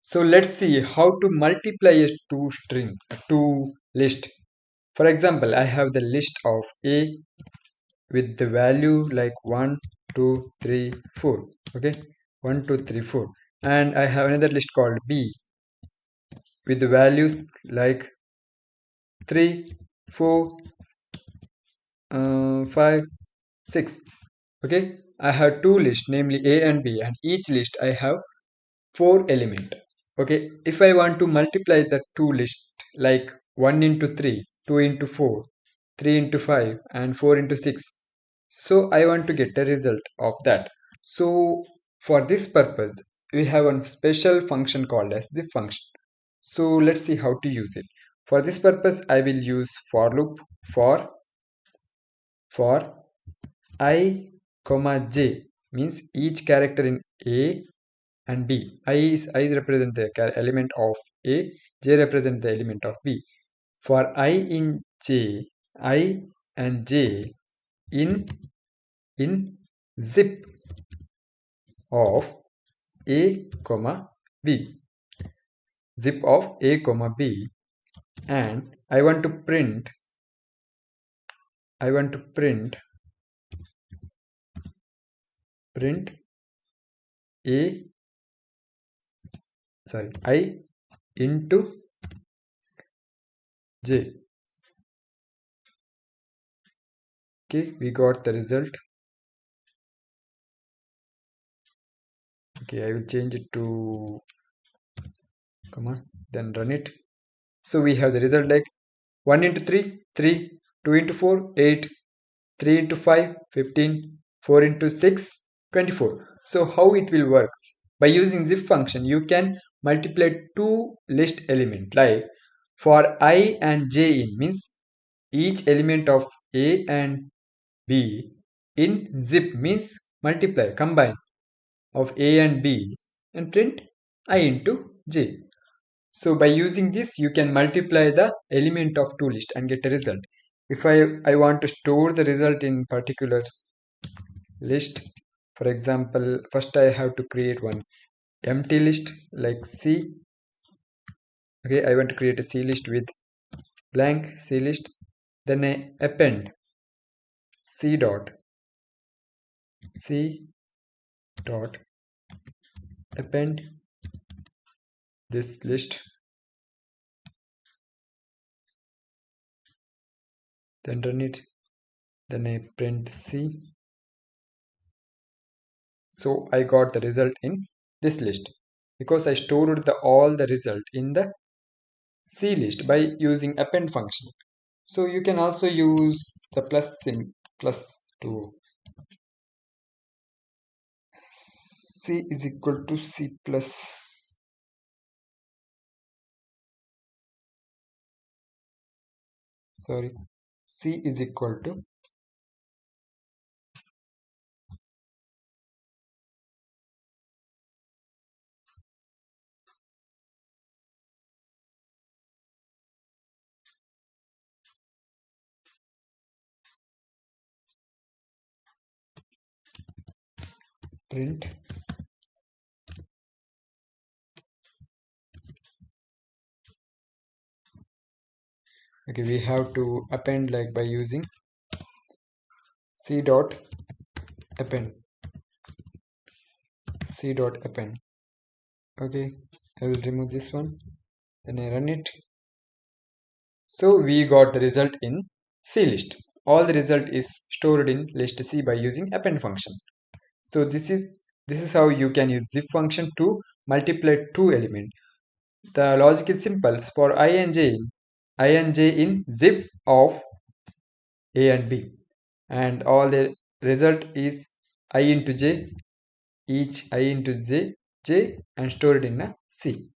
So let's see how to multiply a two list. For example, I have the list of A with the value like 1, 2, 3, 4. Okay, 1, 2, 3, 4. And I have another list called B with the values like 3, 4, 5, 6. Okay, I have two lists, namely A and B, and each list I have four element. Okay, if I want to multiply the two list like 1 into 3, 2 into 4, 3 into 5, and 4 into 6, so I want to get a result of that. So for this purpose we have a special function called as the function. So let's see how to use it. For this purpose I will use for loop for I comma j, means each character in A and B. I represent the element of A, J represent the element of B. For I in J, I and J in zip of A comma B, zip of A comma B, and I want to print A, sorry, I into J. Okay, we got the result. Okay, I will change it to comma, then run it. So we have the result like 1 into 3, 3, 2 into 4, 8, 3 into 5, 15, 4 into 6, 24. So how it will work? By using this function, you can multiply two list element like for I and j in, means each element of A and B in zip, means multiply, combine of A and B, and print I into j. So by using this, you can multiply the element of two list and get a result. If I want to store the result in particular list, for example, first I have to create one empty list like C. Okay, I want to create a C list with blank C list. Then I append C dot append this list. Then run it. Then I print C. So I got the result in this list because I stored all the result in the C list by using append function. So you can also use the plus to C is equal to C plus. Sorry, C is equal to print okay, we have to append like by using C dot append okay, I will remove this one, then I run it. So we got the result in C list. All the result is stored in list C by using append function. So this is how you can use zip function to multiply two element. The logic is simple. For I and j in zip of A and B, and all the result is I into j, each I into j and stored in a C.